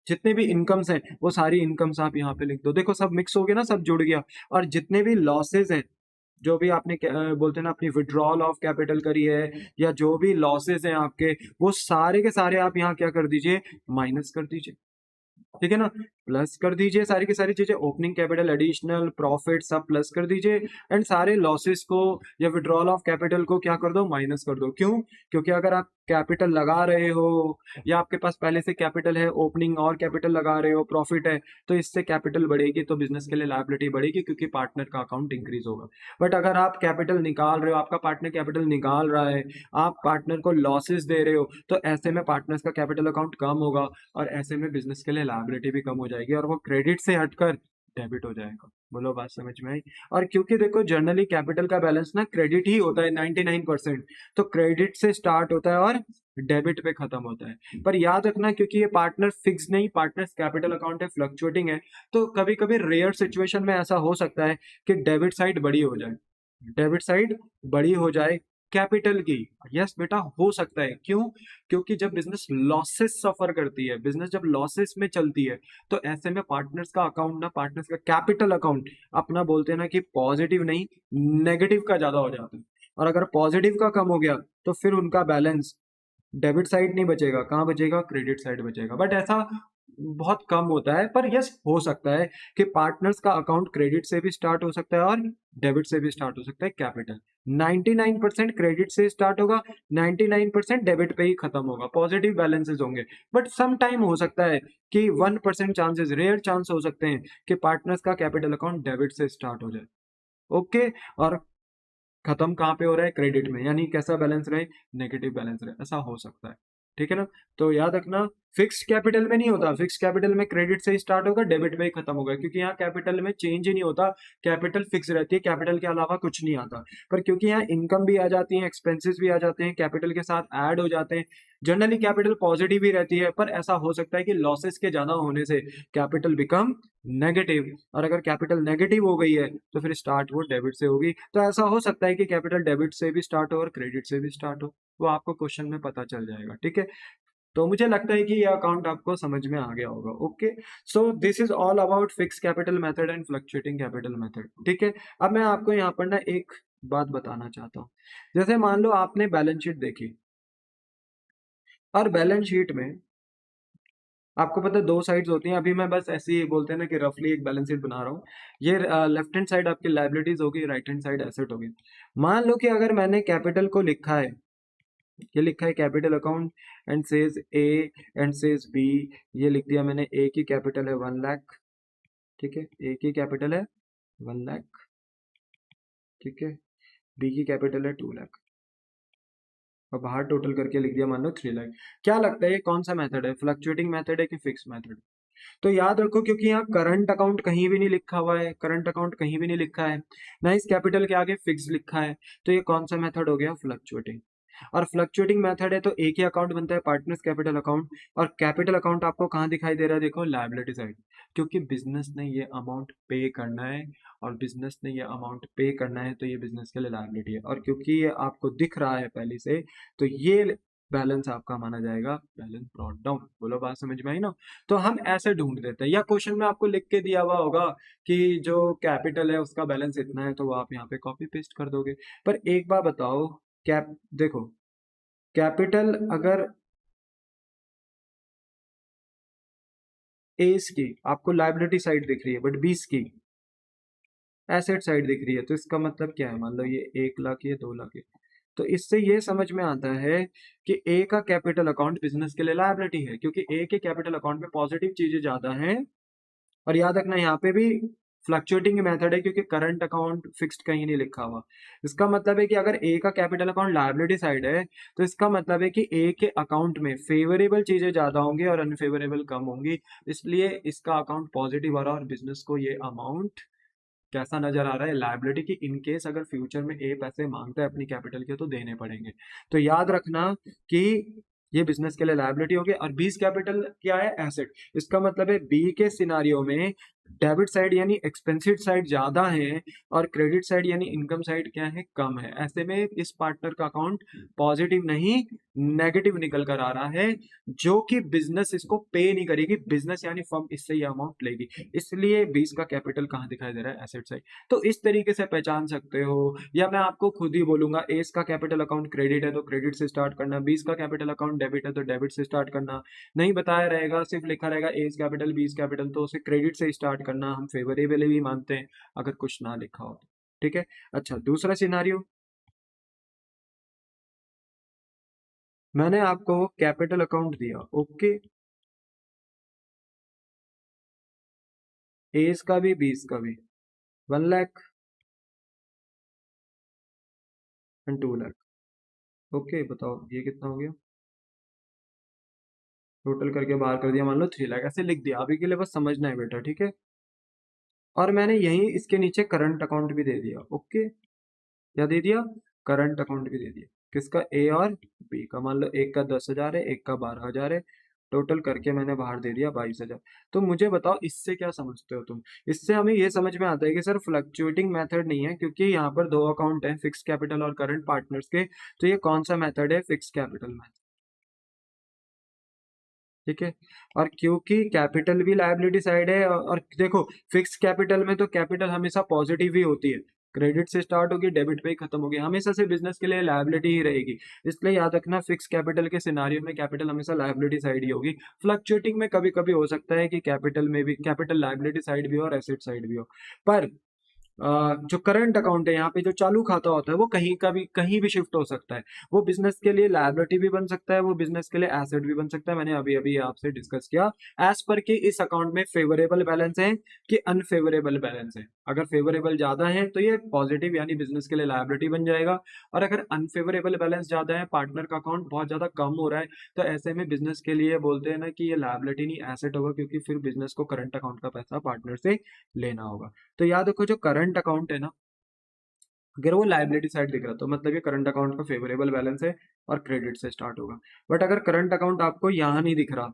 जितने भी इनकम्स हैं वो सारी इनकम्स आप यहाँ पे लिख दो। देखो सब मिक्स हो गया ना, सब जुड़ गया। और जितने भी लॉसेज हैं, जो भी आपने बोलते हैं ना अपनी विड्रॉल ऑफ कैपिटल करी है या जो भी लॉसेज हैं आपके, वो सारे के सारे आप यहाँ क्या कर दीजिए? माइनस कर दीजिए, ठीक है ना। प्लस कर दीजिए, सारी की सारी चीजें, ओपनिंग कैपिटल, एडिशनल प्रॉफिट सब प्लस कर दीजिए, एंड सारे लॉसेस को या विड्रॉल ऑफ कैपिटल को क्या कर दो, माइनस कर दो। क्यों? क्योंकि अगर आप कैपिटल लगा रहे हो या आपके पास पहले से कैपिटल है, ओपनिंग और कैपिटल लगा रहे हो, प्रॉफिट है, तो इससे कैपिटल बढ़ेगी तो बिजनेस के लिए लायबिलिटी बढ़ेगी क्योंकि पार्टनर का अकाउंट इंक्रीज होगा। बट अगर आप कैपिटल निकाल रहे हो, आपका पार्टनर कैपिटल निकाल रहा है, आप पार्टनर को लॉसेस दे रहे हो, तो ऐसे में पार्टनर्स का कैपिटल अकाउंट कम होगा और ऐसे में बिजनेस के लिए लायबिलिटी भी कम हो जाएगी और वो क्रेडिट से हटकर डेबिट हो जाएगा। बोलो बात समझ में आई? और क्योंकि देखो जनरली कैपिटल का बैलेंस ना क्रेडिट ही होता है 99%, तो क्रेडिट से स्टार्ट होता है और डेबिट पे खत्म होता है। पर याद रखना क्योंकि ये पार्टनर फिक्स नहीं, पार्टनर्स कैपिटल अकाउंट है, फ्लक्चुएटिंग है, तो कभी कभी रेयर सिचुएशन में ऐसा हो सकता है कि डेबिट साइड बड़ी हो जाए, डेबिट साइड बड़ी हो जाए कैपिटल की। यस बेटा, हो सकता है। क्यों? क्योंकि जब बिजनेस लॉसेस सफर करती है, बिजनेस जब लॉसेस में चलती है, तो ऐसे में पार्टनर्स का अकाउंट ना, पार्टनर्स का कैपिटल अकाउंट अपना बोलते हैं ना कि पॉजिटिव नहीं नेगेटिव का ज्यादा हो जाता है। और अगर पॉजिटिव का कम हो गया तो फिर उनका बैलेंस डेबिट साइड नहीं बचेगा, कहाँ बचेगा? क्रेडिट साइड बचेगा। बट ऐसा बहुत कम होता है, पर यस हो सकता है कि पार्टनर्स का अकाउंट क्रेडिट से भी स्टार्ट हो सकता है और डेबिट से भी स्टार्ट हो सकता है। कैपिटल 99% क्रेडिट से स्टार्ट होगा, 99% डेबिट पे ही खत्म होगा, पॉजिटिव बैलेंसेस होंगे। बट सम टाइम हो सकता है कि 1% चांसेस, रेयर चांस हो सकते हैं कि पार्टनर्स का कैपिटल अकाउंट डेबिट से स्टार्ट हो जाए। ओके, और खत्म कहाँ पे हो रहा है? क्रेडिट में, यानी कैसा बैलेंस रहे? नेगेटिव बैलेंस रहे, ऐसा हो सकता है। ठीक है ना? तो याद रखना फिक्स्ड कैपिटल में नहीं होता, फिक्स्ड कैपिटल में क्रेडिट से ही स्टार्ट होगा, डेबिट में ही खत्म होगा, क्योंकि यहाँ कैपिटल में चेंज ही नहीं होता, कैपिटल फिक्स रहती है, कैपिटल के अलावा कुछ नहीं आता। पर क्योंकि यहाँ इनकम भी आ जाती है, एक्सपेंसेस भी आ जाते हैं, कैपिटल के साथ ऐड हो जाते हैं, जनरली कैपिटल पॉजिटिव ही रहती है। पर ऐसा हो सकता है कि लॉसेस के ज्यादा होने से कैपिटल बिकम नेगेटिव, और अगर कैपिटल नेगेटिव हो गई है तो फिर स्टार्ट वो डेबिट से होगी। तो ऐसा हो सकता है कि कैपिटल डेबिट से भी स्टार्ट हो और क्रेडिट से भी स्टार्ट हो, वो आपको क्वेश्चन में पता चल जाएगा। ठीक है, तो मुझे लगता है कि ये अकाउंट आपको समझ में आ गया होगा। Okay, so this is all about fix capital method and fluctuating capital method. ठीक है, अब मैं आपको यहाँ पर ना एक बात बताना चाहता हूँ। जैसे मान लो आपने बैलेंस शीट देखी, और बैलेंस शीट में आपको पता है दो साइड्स होती हैं। अभी मैं बस ऐसे ही बोलते हैं ना कि रफली एक बैलेंस शीट बना रहा हूँ। ये लेफ्ट हैंड साइड आपकी लाइबिलिटीज होगी, राइट हैंड साइड एसेट होगी। मान लो कि अगर मैंने कैपिटल को लिखा है, ये लिखा है capital account and says A and says B, ये लिख दिया मैंने। ए की कैपिटल है 1 लाख, ठीक है, ए की कैपिटल है 1 लाख, ठीक है, बी की कैपिटल है 2 लाख, और बाहर टोटल करके लिख दिया मान लो 3 लाख। क्या लगता है ये कौन सा मेथड है, फ्लक्चुएटिंग मेथड है कि फिक्स मेथड? तो याद रखो क्योंकि यहाँ करंट अकाउंट कहीं भी नहीं लिखा हुआ है, करंट अकाउंट कहीं भी नहीं लिखा है ना, इस कैपिटल के आगे फिक्स लिखा है, तो ये कौन सा मेथड हो गया? फ्लक्चुएटिंग। और फ्लक्चुएटिंग मेथड है तो एक ही अकाउंट बनता है, पार्टनर्स कैपिटल अकाउंट। और कैपिटल अकाउंट आपको कहाँ दिखाई दे रहा है? देखो लायबिलिटी साइड, क्योंकि बिजनेस ने ये अमाउंट पे करना है, और बिजनेस ने ये अमाउंट पे करना है तो ये बिजनेस के लिए लायबिलिटी है। और क्योंकि ये आपको दिख रहा है पहले से, तो ये बैलेंस आपका माना जाएगा बैलेंस ब्रॉट डाउन। बोलो बात समझ में आई ना? तो हम ऐसे ढूंढ देते हैं, या क्वेश्चन में आपको लिख के दिया हुआ होगा कि जो कैपिटल है उसका बैलेंस इतना है, तो वो आप यहाँ पे कॉपी पेस्ट कर दोगे। पर एक बार बताओ, कैप देखो, कैपिटल अगर एस की आपको लाइबिलिटी साइड दिख रही है, बट बीस की एसेट साइड दिख रही है, तो इसका मतलब क्या है? मान लो ये 1 लाख, ये 2 लाख है, तो इससे ये समझ में आता है कि ए का कैपिटल अकाउंट बिजनेस के लिए लायबिलिटी है, क्योंकि ए के कैपिटल अकाउंट में पॉजिटिव चीजें ज्यादा हैं। और याद रखना यहाँ पे भी फ्लक्चुएटिंग मेथड है, क्योंकि करंट अकाउंट फिक्स्ड कहीं नहीं लिखा हुआ। इसका मतलब है कि अगर ए का कैपिटल अकाउंट लायबिलिटी साइड है, तो इसका मतलब है कि ए के अकाउंट में फेवरेबल चीजें ज्यादा होंगी और अनफेवरेबल कम होंगी, इसलिए इसका अकाउंट पॉजिटिव आ रहा है और बिजनेस को ये अमाउंट कैसा नजर आ रहा है? लायबिलिटी की। इन केस अगर फ्यूचर में ए पैसे मांगता है अपनी कैपिटल के, तो देने पड़ेंगे। तो याद रखना कि ये बिजनेस के लिए लायबिलिटी होगी। और बीस कैपिटल क्या है? एसेट। इसका मतलब है बी के सिनारियो में डेबिट साइड यानी एक्सपेंसिव साइड ज्यादा है और क्रेडिट साइड यानी इनकम साइड क्या है, कम है। ऐसे में इस पार्टनर का अकाउंट पॉजिटिव नहीं नेगेटिव निकल कर आ रहा है, जो कि बिजनेस इसको पे नहीं करेगी, बिजनेस यानी फर्म इससे ये अमाउंट लेगी। इसलिए 20 का कैपिटल कहाँ दिखाई दे रहा है, एसेट साइड। तो इस तरीके से पहचान सकते हो, या मैं आपको खुद ही बोलूंगा एस का कैपिटल अकाउंट क्रेडिट है तो क्रेडिट से स्टार्ट करना, 20 का कैपिटल अकाउंट डेबिट है तो डेबिट से स्टार्ट करना। नहीं बताया रहेगा, सिर्फ लिखा रहेगा एज कैपिटल 20 कैपिटल, तो उसे क्रेडिट से स्टार्ट करना हम फेवरेबल भी मानते हैं अगर कुछ ना लिखा हो तो। ठीक है। अच्छा, दूसरा सिनारियो, मैंने आपको कैपिटल अकाउंट दिया, ओके, एज का भी 20 का भी, 1 लाख एंड 2 लाख। ओके, बताओ ये कितना हो गया, टोटल करके बाहर कर दिया, मान लो 3 लाख, ऐसे लिख दिया। अभी के लिए बस समझना है बेटा, ठीक है। और मैंने यही इसके नीचे करंट अकाउंट भी दे दिया, ओके। क्या दे दिया, करंट अकाउंट भी दे दिया। किसका, ए और बी का। मान लो एक का 10,000 है, एक का 12,000 है, टोटल करके मैंने बाहर दे दिया 22,000। तो मुझे बताओ इससे क्या समझते हो तुम। इससे हमें ये समझ में आता है कि सर फ्लक्चुएटिंग मेथड नहीं है, क्योंकि यहाँ पर दो अकाउंट है, फिक्स कैपिटल और करंट पार्टनर्स के। तो ये कौन सा मेथड है, फिक्स कैपिटल मेथड। ठीक है। और क्योंकि कैपिटल भी लायबिलिटी साइड है, और देखो फिक्स कैपिटल में तो कैपिटल हमेशा पॉजिटिव ही होती है, क्रेडिट से स्टार्ट होगी डेबिट पे ही खत्म होगी, हमेशा से बिजनेस के लिए लायबिलिटी ही रहेगी। इसलिए याद रखना फिक्स कैपिटल के सिनारियो में कैपिटल हमेशा लायबिलिटी साइड ही होगी। फ्लक्चुएटिंग में कभी कभी हो सकता है कि कैपिटल में भी कैपिटल लायबिलिटी साइड भी हो और एसेट साइड भी हो। पर जो करंट अकाउंट है, यहाँ पे जो चालू खाता होता है वो कहीं का भी कहीं भी शिफ्ट हो सकता है। वो बिजनेस के लिए लायबिलिटी भी बन सकता है, वो बिजनेस के लिए एसेट भी बन सकता है। मैंने अभी अभी आपसे डिस्कस किया। एज पर कि इस अकाउंट में फेवरेबल बैलेंस है कि अनफेवरेबल बैलेंस है। अगर फेवरेबल ज्यादा है तो ये पॉजिटिव यानी बिजनेस के लिए लायबिलिटी बन जाएगा, और अगर अनफेवरेबल बैलेंस ज्यादा है, पार्टनर का अकाउंट बहुत ज्यादा कम हो रहा है, तो ऐसे में बिजनेस के लिए बोलते हैं ना कि ये लायबिलिटी नहीं एसेट होगा, क्योंकि फिर बिजनेस को करंट अकाउंट का पैसा पार्टनर से लेना होगा। तो याद रखो जो करंट अकाउंट है ना, अगर वो लाइबिलिटी साइड दिख रहा तो मतलब ये करंट अकाउंट का फेवरेबल बैलेंस है और क्रेडिट से स्टार्ट होगा। बट अगर करंट अकाउंट आपको यहाँ नहीं दिख रहा,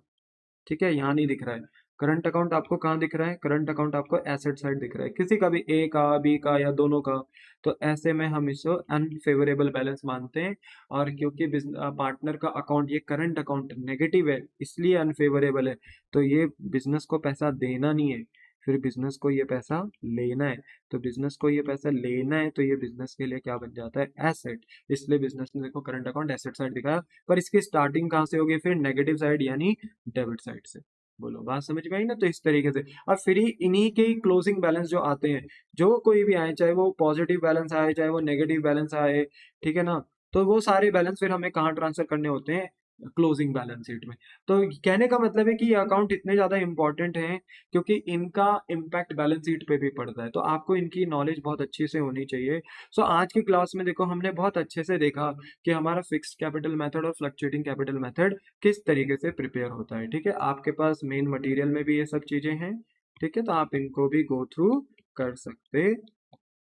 ठीक है, यहाँ नहीं दिख रहा है, करंट अकाउंट आपको कहाँ दिख रहा है, करंट अकाउंट आपको एसेट साइड दिख रहा है, किसी का भी, ए का, बी का, या दोनों का, तो ऐसे में हम इसको अनफेवरेबल बैलेंस मानते हैं। और क्योंकि पार्टनर का अकाउंट ये करंट अकाउंट नेगेटिव है, इसलिए अनफेवरेबल है। तो ये बिजनेस को पैसा देना नहीं है, फिर बिजनेस को ये पैसा लेना है। तो बिजनेस को ये पैसा लेना है, तो ये बिजनेस के लिए क्या बन जाता है, एसेट। इसलिए बिजनेस ने देखो करंट अकाउंट एसेट साइड दिखाया, पर इसकी स्टार्टिंग कहाँ से होगी, फिर नेगेटिव साइड यानी डेबिट साइड से। बोलो बात समझ में आई ना। तो इस तरीके से, और फिर ही इन्हीं के क्लोजिंग बैलेंस जो आते हैं, जो कोई भी आए, चाहे वो पॉजिटिव बैलेंस आए चाहे वो नेगेटिव बैलेंस आए, ठीक है ना, तो वो सारे बैलेंस फिर हमें कहाँ ट्रांसफर करने होते हैं, क्लोजिंग बैलेंस शीट में। तो कहने का मतलब है कि ये अकाउंट इतने ज्यादा इंपॉर्टेंट हैं क्योंकि इनका इम्पैक्ट बैलेंस शीट पे भी पड़ता है, तो आपको इनकी नॉलेज बहुत अच्छे से होनी चाहिए। सो आज की क्लास में देखो हमने बहुत अच्छे से देखा कि हमारा फिक्स्ड कैपिटल मेथड और फ्लक्चुएटिंग कैपिटल मेथड किस तरीके से प्रिपेयर होता है। ठीक है, आपके पास मेन मटेरियल में भी ये सब चीजें हैं, ठीक है, तो आप इनको भी गो थ्रू कर सकते,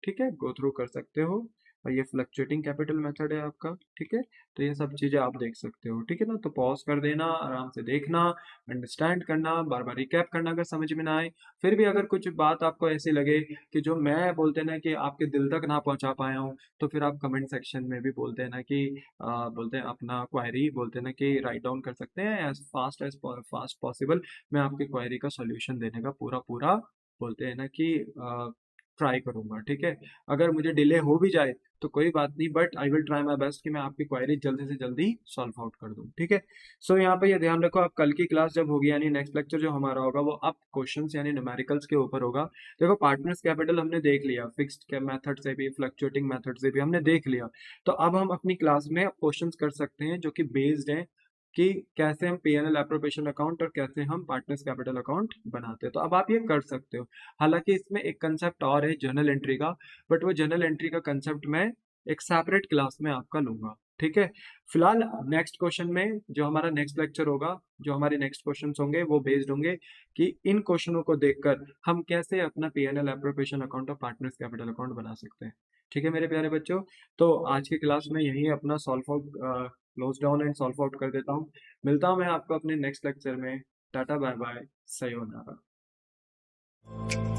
ठीक है, गो थ्रू कर सकते हो। और ये फ्लक्चुएटिंग कैपिटल मेथड है आपका, ठीक है। तो ये सब चीजें आप देख सकते हो, ठीक है ना। तो पॉज कर देना, आराम से देखना, अंडरस्टैंड करना, बार बार रिकैप करना अगर समझ में ना आए। फिर भी अगर कुछ बात आपको ऐसी लगे कि जो मैं बोलते ना कि आपके दिल तक ना पहुंचा पाया हूँ, तो फिर आप कमेंट सेक्शन में भी बोलते हैं ना कि बोलते हैं अपना क्वेरी, बोलते हैं ना कि राइट डाउन कर सकते हैं, एज फास्ट पॉसिबल मैं आपकी क्वेरी का सोल्यूशन देने का पूरा पूरा बोलते हैं ना कि ट्राई करूंगा, ठीक है। अगर मुझे डिले हो भी जाए तो कोई बात नहीं, but I will try my best कि मैं आपकी क्वेरी जल्दी से जल्दी सॉल्व आउट कर दूं, ठीक है। सो यहाँ पे ये ध्यान रखो, आप कल की क्लास जब होगी यानी नेक्स्ट लेक्चर जो हमारा होगा वो आप क्वेश्चंस यानी न्यूमेरिकल्स के ऊपर होगा। देखो पार्टनर्स कैपिटल हमने देख लिया, फिक्स्ड के मेथड से भी फ्लक्चुएटिंग मेथड से भी हमने देख लिया। तो अब हम अपनी क्लास में क्वेश्चंस कर सकते हैं जो कि बेस्ड हैं कि कैसे हम पीएनएल एप्रोप्रिएशन अकाउंट और कैसे हम पार्टनर्स कैपिटल अकाउंट बनाते हैं। तो अब आप ये कर सकते हो। हालांकि इसमें एक कंसेप्ट और है जर्नल एंट्री का, बट वो जर्नल एंट्री का कंसेप्ट मैं एक सेपरेट क्लास में आपका लूंगा, ठीक है। फिलहाल नेक्स्ट क्वेश्चन में जो हमारा नेक्स्ट लेक्चर होगा, जो हमारे नेक्स्ट क्वेश्चंस होंगे वो बेस्ड होंगे कि इन क्वेश्चनों को देखकर हम कैसे अपना पीएनएल एप्रोप्रिएशन अकाउंट और पार्टनर्स कैपिटल अकाउंट बना सकते हैं। ठीक है मेरे प्यारे बच्चों, तो आज की क्लास में यही अपना solve out close down and solve out कर देता हूँ। मिलता हूँ मैं आपको अपने नेक्स्ट लेक्चर में। Tata bye bye, sayonara. है।